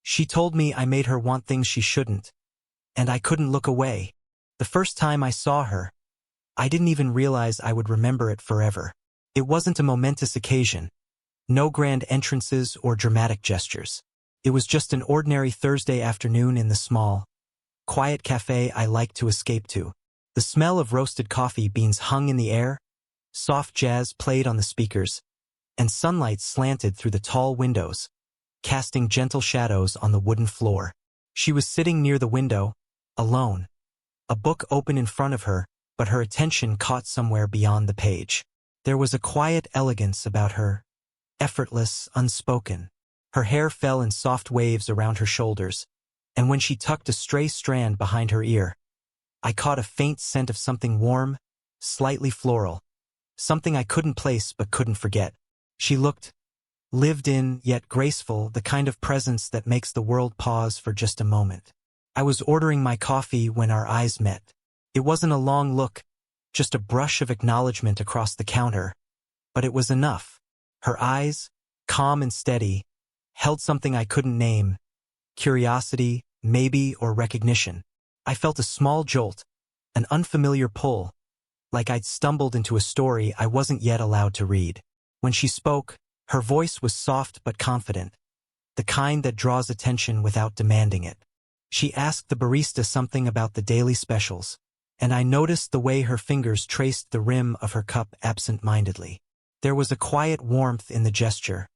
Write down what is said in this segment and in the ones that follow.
She told me I made her want things she shouldn't, and I couldn't look away. The first time I saw her, I didn't even realize I would remember it forever. It wasn't a momentous occasion. No grand entrances or dramatic gestures. It was just an ordinary Thursday afternoon in the small, quiet cafe I liked to escape to. The smell of roasted coffee beans hung in the air, soft jazz played on the speakers, and sunlight slanted through the tall windows, casting gentle shadows on the wooden floor. She was sitting near the window, alone, a book open in front of her, but her attention caught somewhere beyond the page. There was a quiet elegance about her, effortless, unspoken. Her hair fell in soft waves around her shoulders, and when she tucked a stray strand behind her ear, I caught a faint scent of something warm, slightly floral, something I couldn't place but couldn't forget. She looked lived in, yet graceful, the kind of presence that makes the world pause for just a moment. I was ordering my coffee when our eyes met. It wasn't a long look, just a brush of acknowledgement across the counter, but it was enough. Her eyes, calm and steady, held something I couldn't name, curiosity, maybe, or recognition. I felt a small jolt, an unfamiliar pull, like I'd stumbled into a story I wasn't yet allowed to read. When she spoke, her voice was soft but confident, the kind that draws attention without demanding it. She asked the barista something about the daily specials, and I noticed the way her fingers traced the rim of her cup absent-mindedly. There was a quiet warmth in the gesture,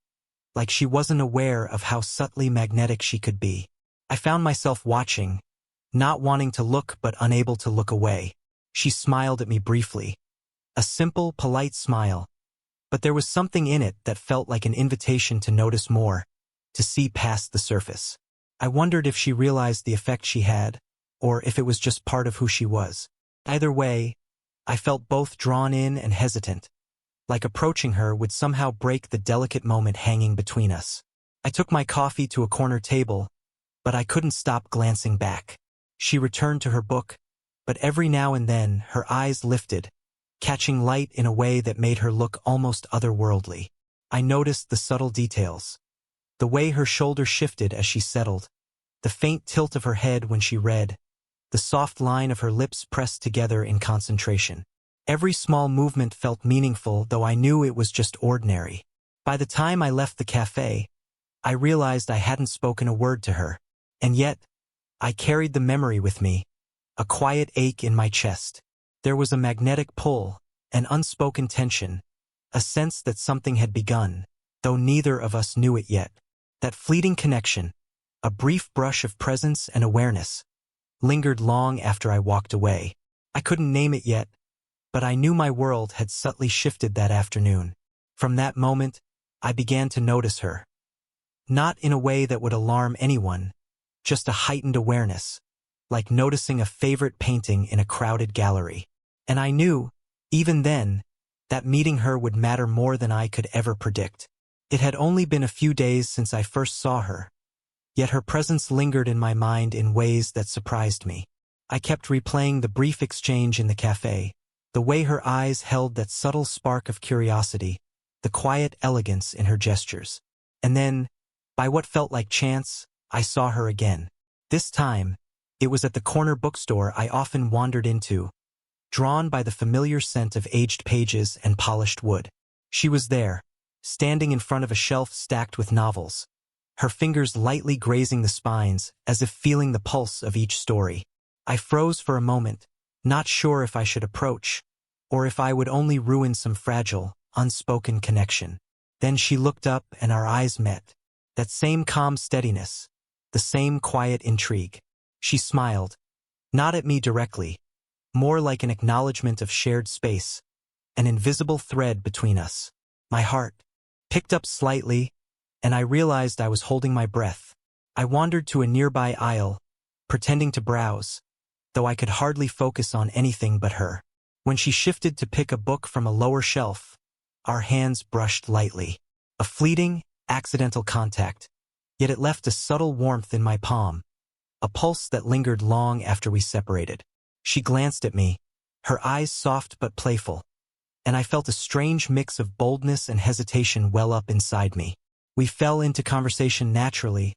like she wasn't aware of how subtly magnetic she could be. I found myself watching, not wanting to look but unable to look away. She smiled at me briefly. A simple, polite smile, but there was something in it that felt like an invitation to notice more, to see past the surface. I wondered if she realized the effect she had, or if it was just part of who she was. Either way, I felt both drawn in and hesitant, like approaching her would somehow break the delicate moment hanging between us. I took my coffee to a corner table, but I couldn't stop glancing back. She returned to her book, but every now and then her eyes lifted, catching light in a way that made her look almost otherworldly. I noticed the subtle details, the way her shoulders shifted as she settled, the faint tilt of her head when she read, the soft line of her lips pressed together in concentration. Every small movement felt meaningful, though I knew it was just ordinary. By the time I left the cafe, I realized I hadn't spoken a word to her, and yet, I carried the memory with me, a quiet ache in my chest. There was a magnetic pull, an unspoken tension, a sense that something had begun, though neither of us knew it yet. That fleeting connection, a brief brush of presence and awareness, lingered long after I walked away. I couldn't name it yet, but I knew my world had subtly shifted that afternoon. From that moment, I began to notice her. Not in a way that would alarm anyone, just a heightened awareness, like noticing a favorite painting in a crowded gallery. And I knew, even then, that meeting her would matter more than I could ever predict. It had only been a few days since I first saw her, yet her presence lingered in my mind in ways that surprised me. I kept replaying the brief exchange in the cafe, the way her eyes held that subtle spark of curiosity, the quiet elegance in her gestures. And then, by what felt like chance, I saw her again. This time, it was at the corner bookstore I often wandered into, drawn by the familiar scent of aged pages and polished wood. She was there, standing in front of a shelf stacked with novels, her fingers lightly grazing the spines as if feeling the pulse of each story. I froze for a moment, not sure if I should approach, or if I would only ruin some fragile, unspoken connection. Then she looked up and our eyes met. That same calm steadiness, the same quiet intrigue. She smiled, not at me directly, more like an acknowledgement of shared space, an invisible thread between us. My heart picked up slightly, and I realized I was holding my breath. I wandered to a nearby aisle, pretending to browse, though I could hardly focus on anything but her. When she shifted to pick a book from a lower shelf, our hands brushed lightly. A fleeting, accidental contact, yet it left a subtle warmth in my palm, a pulse that lingered long after we separated. She glanced at me, her eyes soft but playful, and I felt a strange mix of boldness and hesitation well up inside me. We fell into conversation naturally,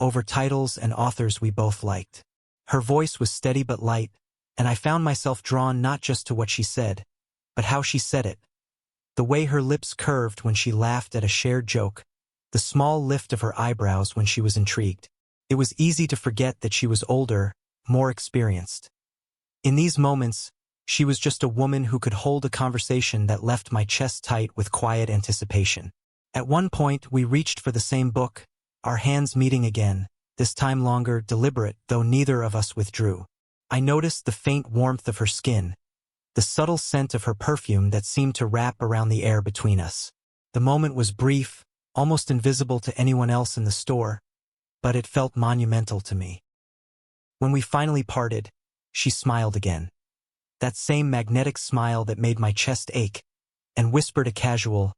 over titles and authors we both liked. Her voice was steady but light, and I found myself drawn not just to what she said, but how she said it. The way her lips curved when she laughed at a shared joke, the small lift of her eyebrows when she was intrigued. It was easy to forget that she was older, more experienced. In these moments, she was just a woman who could hold a conversation that left my chest tight with quiet anticipation. At one point, we reached for the same book, our hands meeting again, this time longer, deliberate, though neither of us withdrew. I noticed the faint warmth of her skin, the subtle scent of her perfume that seemed to wrap around the air between us. The moment was brief, almost invisible to anyone else in the store, but it felt monumental to me. When we finally parted, she smiled again. That same magnetic smile that made my chest ache, and whispered a casual,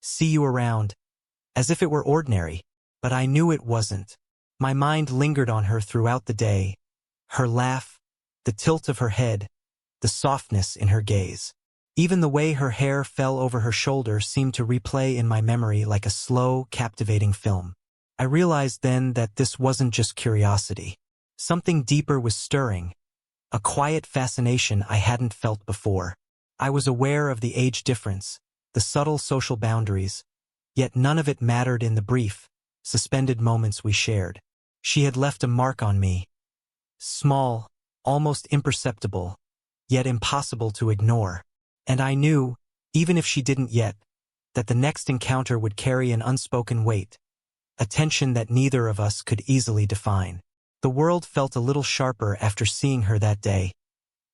"See you around," as if it were ordinary, but I knew it wasn't. My mind lingered on her throughout the day, her laugh, the tilt of her head, the softness in her gaze. Even the way her hair fell over her shoulder seemed to replay in my memory like a slow, captivating film. I realized then that this wasn't just curiosity. Something deeper was stirring, a quiet fascination I hadn't felt before. I was aware of the age difference, the subtle social boundaries, yet none of it mattered in the brief, suspended moments we shared. She had left a mark on me. Small, almost imperceptible, yet impossible to ignore. And I knew, even if she didn't yet, that the next encounter would carry an unspoken weight, a tension that neither of us could easily define. The world felt a little sharper after seeing her that day,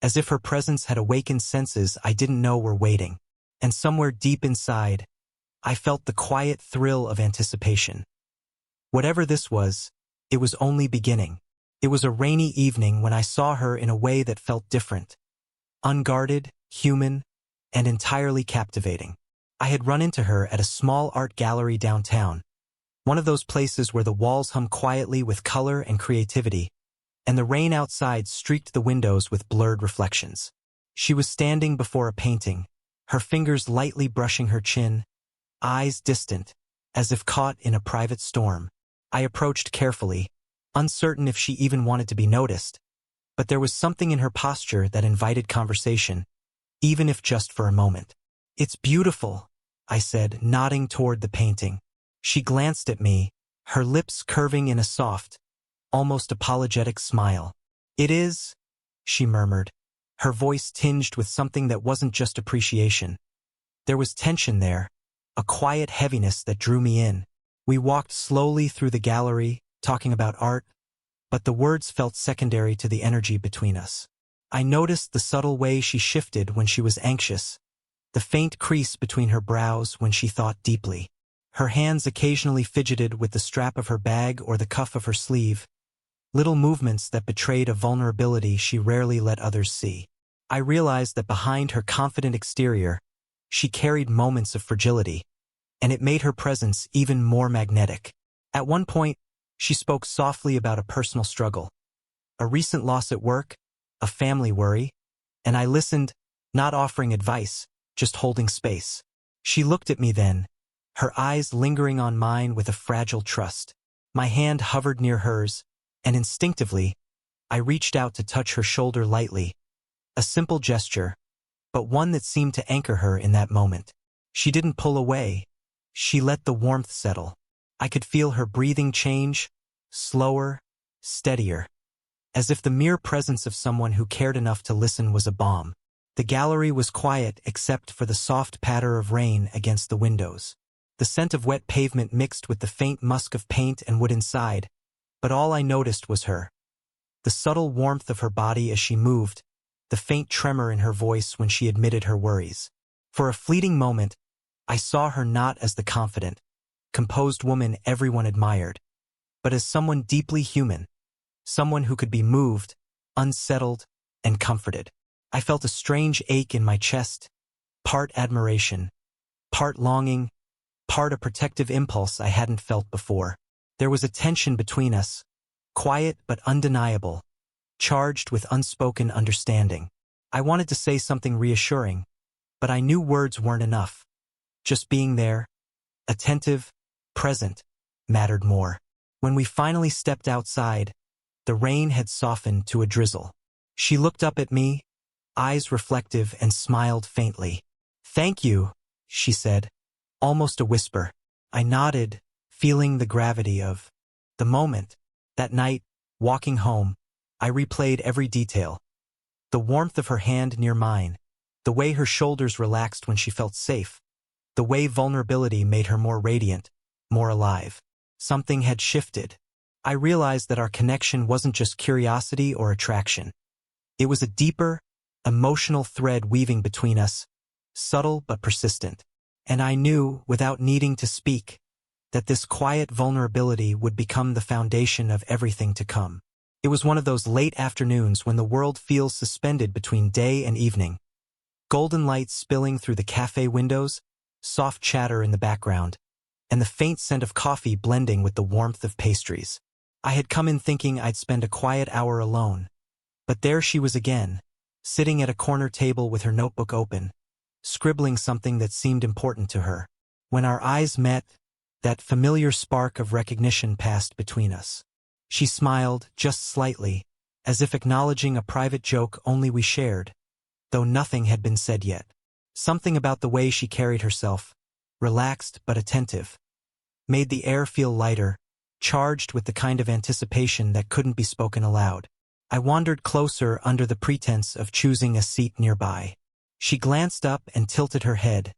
as if her presence had awakened senses I didn't know were waiting. And somewhere deep inside, I felt the quiet thrill of anticipation. Whatever this was, it was only beginning. It was a rainy evening when I saw her in a way that felt different. Unguarded, human, and entirely captivating. I had run into her at a small art gallery downtown, one of those places where the walls hum quietly with color and creativity, and the rain outside streaked the windows with blurred reflections. She was standing before a painting, her fingers lightly brushing her chin, eyes distant, as if caught in a private storm. I approached carefully, uncertain if she even wanted to be noticed, but there was something in her posture that invited conversation, even if just for a moment. "It's beautiful," I said, nodding toward the painting. She glanced at me, her lips curving in a soft, almost apologetic smile. "It is," she murmured, her voice tinged with something that wasn't just appreciation. There was tension there, a quiet heaviness that drew me in. We walked slowly through the gallery, talking about art, but the words felt secondary to the energy between us. I noticed the subtle way she shifted when she was anxious, the faint crease between her brows when she thought deeply. Her hands occasionally fidgeted with the strap of her bag or the cuff of her sleeve, little movements that betrayed a vulnerability she rarely let others see. I realized that behind her confident exterior, she carried moments of fragility, and it made her presence even more magnetic. At one point, she spoke softly about a personal struggle, a recent loss at work, a family worry, and I listened, not offering advice, just holding space. She looked at me then, her eyes lingering on mine with a fragile trust. My hand hovered near hers, and instinctively, I reached out to touch her shoulder lightly, a simple gesture, but one that seemed to anchor her in that moment. She didn't pull away. She let the warmth settle. I could feel her breathing change, slower, steadier, as if the mere presence of someone who cared enough to listen was a balm. The gallery was quiet except for the soft patter of rain against the windows. The scent of wet pavement mixed with the faint musk of paint and wood inside, but all I noticed was her. The subtle warmth of her body as she moved, the faint tremor in her voice when she admitted her worries. For a fleeting moment, I saw her not as the confident, composed woman everyone admired, but as someone deeply human, someone who could be moved, unsettled, and comforted. I felt a strange ache in my chest, part admiration, part longing, part a protective impulse I hadn't felt before. There was a tension between us, quiet but undeniable, charged with unspoken understanding. I wanted to say something reassuring, but I knew words weren't enough. Just being there, attentive, present, mattered more. When we finally stepped outside, the rain had softened to a drizzle. She looked up at me, eyes reflective, and smiled faintly. "Thank you," she said, almost a whisper. I nodded, feeling the gravity of the moment. That night, walking home, I replayed every detail. The warmth of her hand near mine, the way her shoulders relaxed when she felt safe, the way vulnerability made her more radiant, more alive. Something had shifted. I realized that our connection wasn't just curiosity or attraction. It was a deeper, emotional thread weaving between us, subtle but persistent. And I knew, without needing to speak, that this quiet vulnerability would become the foundation of everything to come. It was one of those late afternoons when the world feels suspended between day and evening. Golden light spilling through the cafe windows, soft chatter in the background, and the faint scent of coffee blending with the warmth of pastries. I had come in thinking I'd spend a quiet hour alone. But there she was again, sitting at a corner table with her notebook open, scribbling something that seemed important to her. When our eyes met, that familiar spark of recognition passed between us. She smiled, just slightly, as if acknowledging a private joke only we shared, though nothing had been said yet. Something about the way she carried herself, relaxed but attentive, made the air feel lighter, charged with the kind of anticipation that couldn't be spoken aloud. I wandered closer under the pretense of choosing a seat nearby. She glanced up and tilted her head,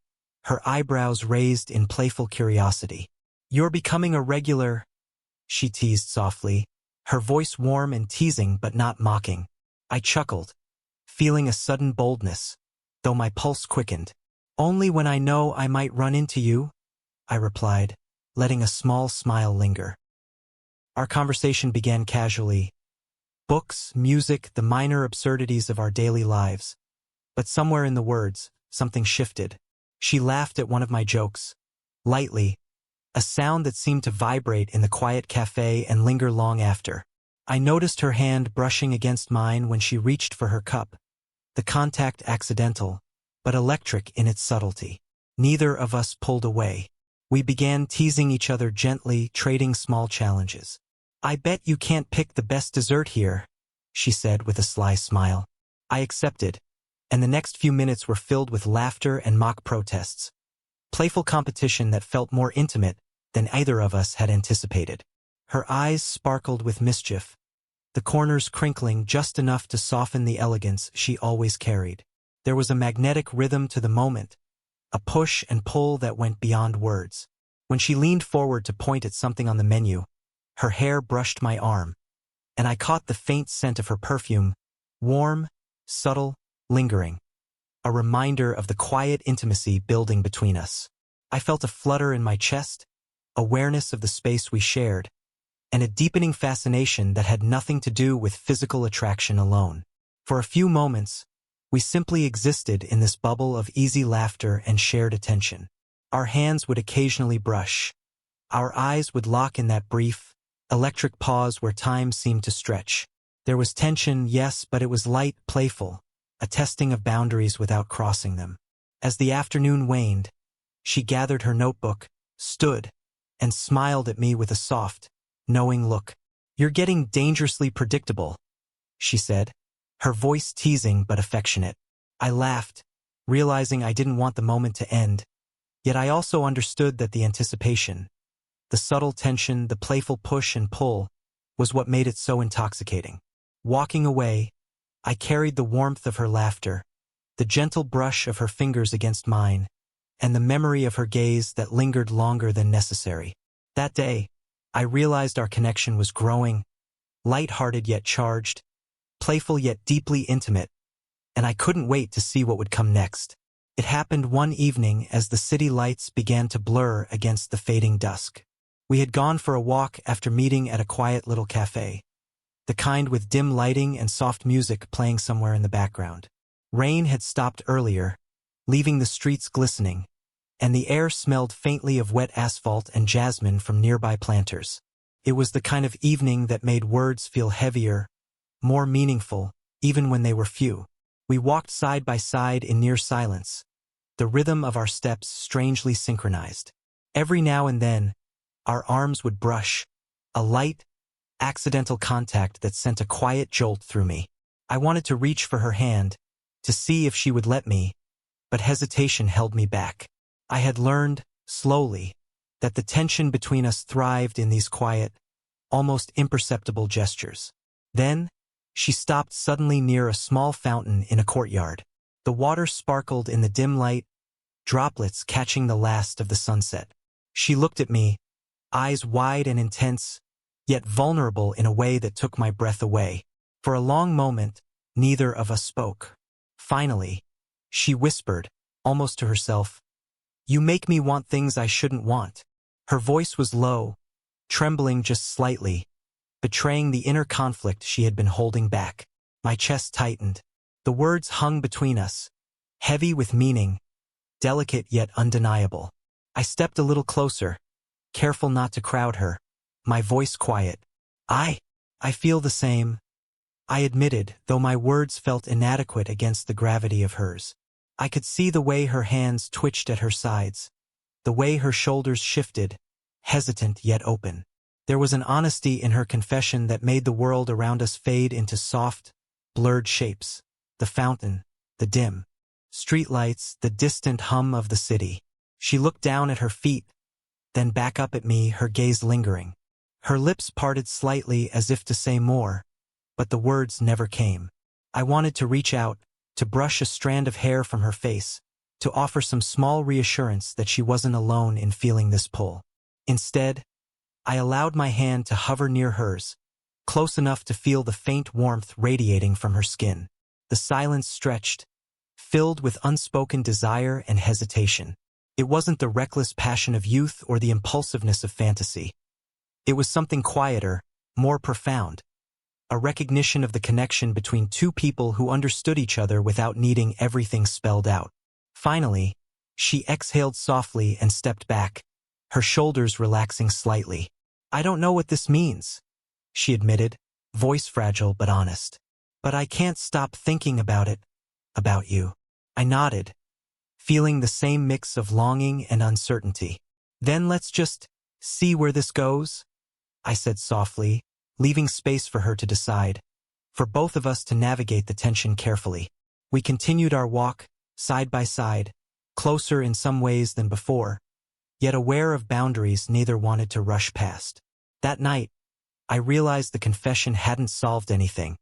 her eyebrows raised in playful curiosity. "You're becoming a regular," she teased softly, her voice warm and teasing but not mocking. I chuckled, feeling a sudden boldness, though my pulse quickened. "Only when I know I might run into you," I replied, letting a small smile linger. Our conversation began casually. Books, music, the minor absurdities of our daily lives. But somewhere in the words, something shifted. She laughed at one of my jokes, lightly, a sound that seemed to vibrate in the quiet cafe and linger long after. I noticed her hand brushing against mine when she reached for her cup, the contact accidental, but electric in its subtlety. Neither of us pulled away. We began teasing each other gently, trading small challenges. "I bet you can't pick the best dessert here," she said with a sly smile. I accepted, and the next few minutes were filled with laughter and mock protests. Playful competition that felt more intimate than either of us had anticipated. Her eyes sparkled with mischief, the corners crinkling just enough to soften the elegance she always carried. There was a magnetic rhythm to the moment, a push and pull that went beyond words. When she leaned forward to point at something on the menu, her hair brushed my arm, and I caught the faint scent of her perfume, warm, subtle, lingering, a reminder of the quiet intimacy building between us. I felt a flutter in my chest, awareness of the space we shared, and a deepening fascination that had nothing to do with physical attraction alone. For a few moments, we simply existed in this bubble of easy laughter and shared attention. Our hands would occasionally brush. Our eyes would lock in that brief, electric pause where time seemed to stretch. There was tension, yes, but it was light, playful, a testing of boundaries without crossing them. As the afternoon waned, she gathered her notebook, stood, and smiled at me with a soft, knowing look. "You're getting dangerously predictable," she said, her voice teasing but affectionate. I laughed, realizing I didn't want the moment to end, yet I also understood that the anticipation, the subtle tension, the playful push and pull, was what made it so intoxicating. Walking away, I carried the warmth of her laughter, the gentle brush of her fingers against mine, and the memory of her gaze that lingered longer than necessary. That day, I realized our connection was growing, light-hearted yet charged, playful yet deeply intimate, and I couldn't wait to see what would come next. It happened one evening as the city lights began to blur against the fading dusk. We had gone for a walk after meeting at a quiet little cafe, the kind with dim lighting and soft music playing somewhere in the background. Rain had stopped earlier, leaving the streets glistening, and the air smelled faintly of wet asphalt and jasmine from nearby planters. It was the kind of evening that made words feel heavier, more meaningful, even when they were few. We walked side by side in near silence, the rhythm of our steps strangely synchronized. Every now and then, our arms would brush, a light, accidental contact that sent a quiet jolt through me. I wanted to reach for her hand, to see if she would let me, but hesitation held me back. I had learned, slowly, that the tension between us thrived in these quiet, almost imperceptible gestures. Then, she stopped suddenly near a small fountain in a courtyard. The water sparkled in the dim light, droplets catching the last of the sunset. She looked at me, eyes wide and intense, yet vulnerable in a way that took my breath away. For a long moment, neither of us spoke. Finally, she whispered, almost to herself, "You make me want things I shouldn't want." Her voice was low, trembling just slightly, betraying the inner conflict she had been holding back. My chest tightened. The words hung between us, heavy with meaning, delicate yet undeniable. I stepped a little closer, careful not to crowd her, my voice quiet. I feel the same," I admitted, though my words felt inadequate against the gravity of hers. I could see the way her hands twitched at her sides, the way her shoulders shifted, hesitant yet open. There was an honesty in her confession that made the world around us fade into soft, blurred shapes. The fountain, the dim streetlights, the distant hum of the city. She looked down at her feet, then back up at me, her gaze lingering. Her lips parted slightly as if to say more, but the words never came. I wanted to reach out, to brush a strand of hair from her face, to offer some small reassurance that she wasn't alone in feeling this pull. Instead, I allowed my hand to hover near hers, close enough to feel the faint warmth radiating from her skin. The silence stretched, filled with unspoken desire and hesitation. It wasn't the reckless passion of youth or the impulsiveness of fantasy. It was something quieter, more profound. A recognition of the connection between two people who understood each other without needing everything spelled out. Finally, she exhaled softly and stepped back, her shoulders relaxing slightly. "I don't know what this means," she admitted, voice fragile but honest. "But I can't stop thinking about it, about you." I nodded, feeling the same mix of longing and uncertainty. "Then let's just see where this goes," I said softly, leaving space for her to decide, for both of us to navigate the tension carefully. We continued our walk, side by side, closer in some ways than before, yet aware of boundaries neither wanted to rush past. That night, I realized the confession hadn't solved anything.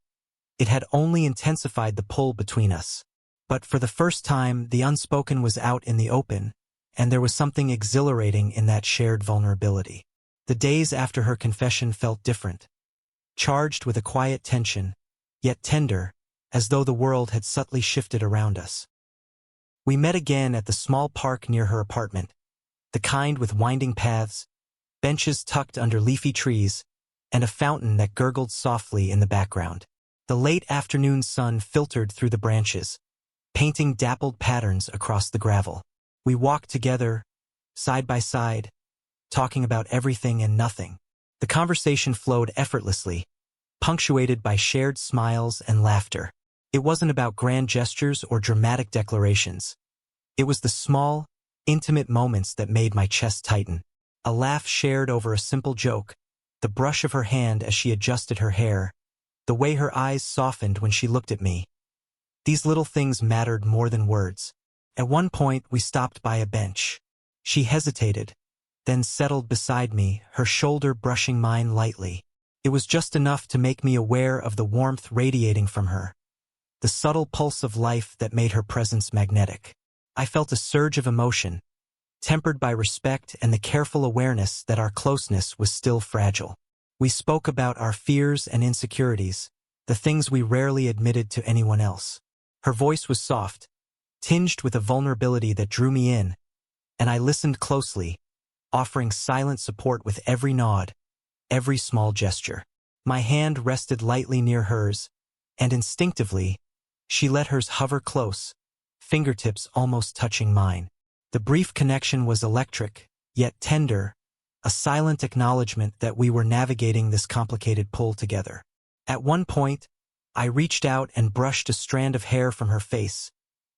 It had only intensified the pull between us. But for the first time, the unspoken was out in the open, and there was something exhilarating in that shared vulnerability. The days after her confession felt different, charged with a quiet tension, yet tender, as though the world had subtly shifted around us. We met again at the small park near her apartment, the kind with winding paths, benches tucked under leafy trees, and a fountain that gurgled softly in the background. The late afternoon sun filtered through the branches, painting dappled patterns across the gravel. We walked together, side by side, talking about everything and nothing. The conversation flowed effortlessly, punctuated by shared smiles and laughter. It wasn't about grand gestures or dramatic declarations. It was the small, intimate moments that made my chest tighten. A laugh shared over a simple joke, the brush of her hand as she adjusted her hair, the way her eyes softened when she looked at me. These little things mattered more than words. At one point, we stopped by a bench. She hesitated, then settled beside me, her shoulder brushing mine lightly. It was just enough to make me aware of the warmth radiating from her, the subtle pulse of life that made her presence magnetic. I felt a surge of emotion, tempered by respect and the careful awareness that our closeness was still fragile. We spoke about our fears and insecurities, the things we rarely admitted to anyone else. Her voice was soft, tinged with a vulnerability that drew me in, and I listened closely, offering silent support with every nod, every small gesture. My hand rested lightly near hers, and instinctively, she let hers hover close, fingertips almost touching mine. The brief connection was electric, yet tender, a silent acknowledgement that we were navigating this complicated pull together. At one point, I reached out and brushed a strand of hair from her face,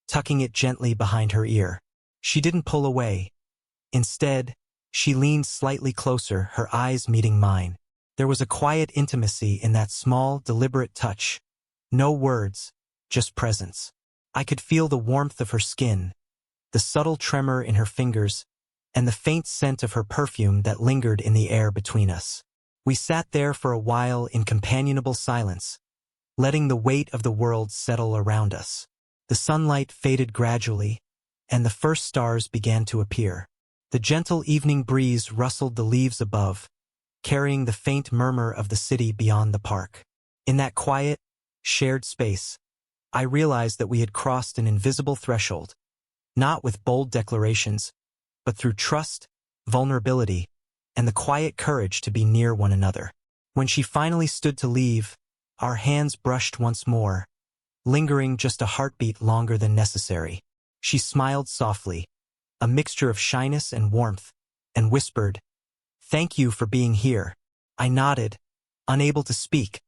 tucking it gently behind her ear. She didn't pull away. Instead, she leaned slightly closer, her eyes meeting mine. There was a quiet intimacy in that small, deliberate touch. No words, just presence. I could feel the warmth of her skin, the subtle tremor in her fingers, and the faint scent of her perfume that lingered in the air between us. We sat there for a while in companionable silence, letting the weight of the world settle around us. The sunlight faded gradually, and the first stars began to appear. The gentle evening breeze rustled the leaves above, carrying the faint murmur of the city beyond the park. In that quiet, shared space, I realized that we had crossed an invisible threshold, not with bold declarations, but through trust, vulnerability, and the quiet courage to be near one another. When she finally stood to leave, our hands brushed once more, lingering just a heartbeat longer than necessary. She smiled softly, a mixture of shyness and warmth, and whispered, "Thank you for being here." I nodded, unable to speak,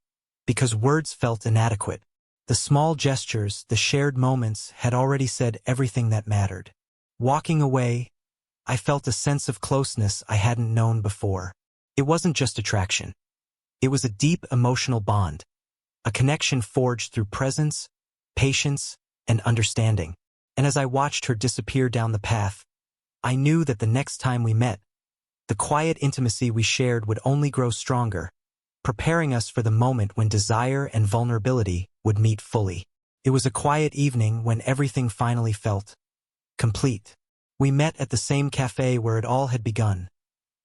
because words felt inadequate. The small gestures, the shared moments, had already said everything that mattered. Walking away, I felt a sense of closeness I hadn't known before. It wasn't just attraction. It was a deep emotional bond, a connection forged through presence, patience, and understanding. And as I watched her disappear down the path, I knew that the next time we met, the quiet intimacy we shared would only grow stronger, preparing us for the moment when desire and vulnerability would meet fully. It was a quiet evening when everything finally felt complete. We met at the same cafe where it all had begun,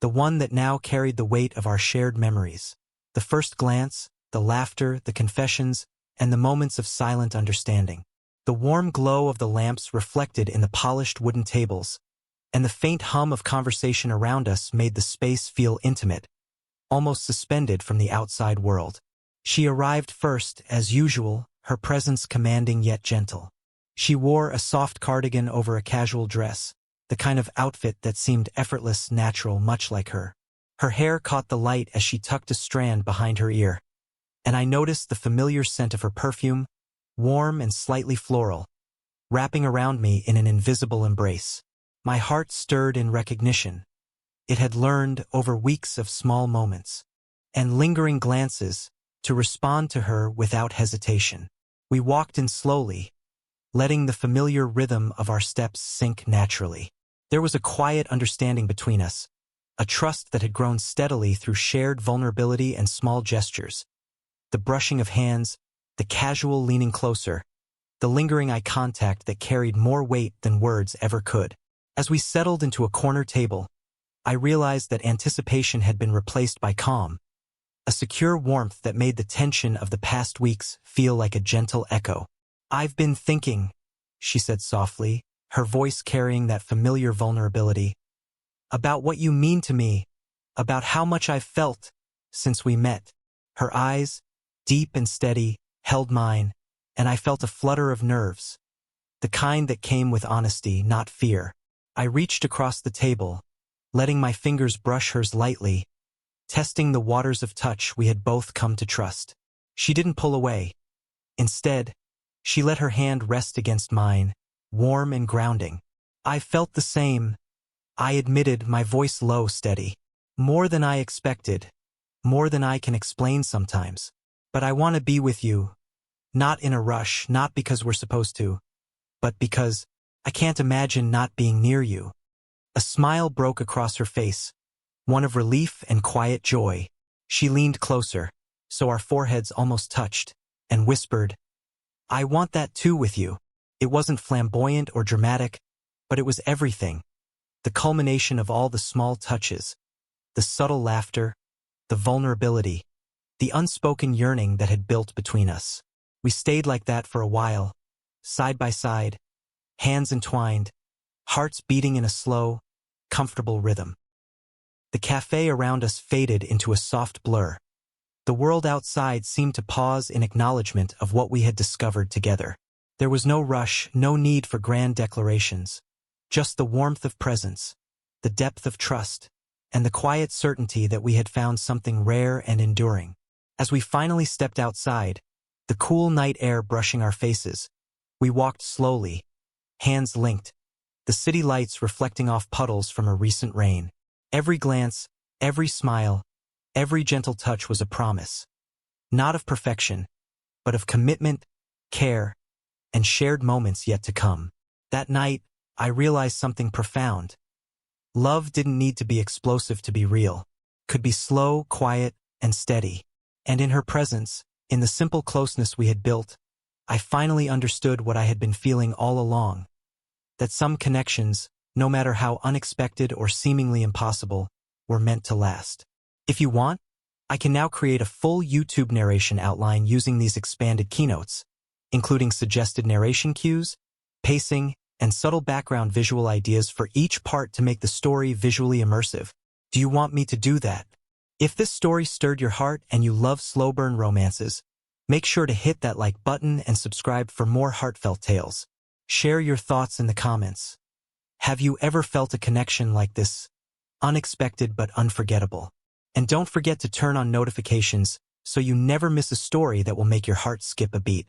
the one that now carried the weight of our shared memories. The first glance, the laughter, the confessions, and the moments of silent understanding. The warm glow of the lamps reflected in the polished wooden tables, and the faint hum of conversation around us made the space feel intimate, almost suspended from the outside world. She arrived first, as usual, her presence commanding yet gentle. She wore a soft cardigan over a casual dress, the kind of outfit that seemed effortless, natural, much like her. Her hair caught the light as she tucked a strand behind her ear, and I noticed the familiar scent of her perfume, warm and slightly floral, wrapping around me in an invisible embrace. My heart stirred in recognition. It had learned, over weeks of small moments and lingering glances, to respond to her without hesitation. We walked in slowly, letting the familiar rhythm of our steps sink naturally. There was a quiet understanding between us, a trust that had grown steadily through shared vulnerability and small gestures. The brushing of hands, the casual leaning closer, the lingering eye contact that carried more weight than words ever could. As we settled into a corner table, I realized that anticipation had been replaced by calm, a secure warmth that made the tension of the past weeks feel like a gentle echo. "I've been thinking," she said softly, her voice carrying that familiar vulnerability, "about what you mean to me, about how much I've felt since we met." Her eyes, deep and steady, held mine, and I felt a flutter of nerves, the kind that came with honesty, not fear. I reached across the table, letting my fingers brush hers lightly, testing the waters of touch we had both come to trust. She didn't pull away. Instead, she let her hand rest against mine, warm and grounding. "I felt the same," I admitted, my voice low, steady. "More than I expected, more than I can explain sometimes. But I want to be with you, not in a rush, not because we're supposed to, but because I can't imagine not being near you." A smile broke across her face, one of relief and quiet joy. She leaned closer, so our foreheads almost touched, and whispered, "I want that too with you." It wasn't flamboyant or dramatic, but it was everything. The culmination of all the small touches, the subtle laughter, the vulnerability, the unspoken yearning that had built between us. We stayed like that for a while, side by side, hands entwined, hearts beating in a slow, comfortable rhythm. The cafe around us faded into a soft blur. The world outside seemed to pause in acknowledgement of what we had discovered together. There was no rush, no need for grand declarations, just the warmth of presence, the depth of trust, and the quiet certainty that we had found something rare and enduring. As we finally stepped outside, the cool night air brushing our faces, we walked slowly, hands linked, the city lights reflecting off puddles from a recent rain. Every glance, every smile, Every gentle touch was a promise, not of perfection, but of commitment, care, and shared moments yet to come. That night, I realized something profound. Love didn't need to be explosive to be real. Could be slow, quiet, and steady. And in her presence, in the simple closeness we had built, I finally understood what I had been feeling all along. That some connections, no matter how unexpected or seemingly impossible, were meant to last. If you want, I can now create a full YouTube narration outline using these expanded keynotes, including suggested narration cues, pacing, and subtle background visual ideas for each part to make the story visually immersive. Do you want me to do that? If this story stirred your heart and you love slow burn romances, make sure to hit that like button and subscribe for more heartfelt tales. Share your thoughts in the comments. Have you ever felt a connection like this? Unexpected but unforgettable. And don't forget to turn on notifications so you never miss a story that will make your heart skip a beat.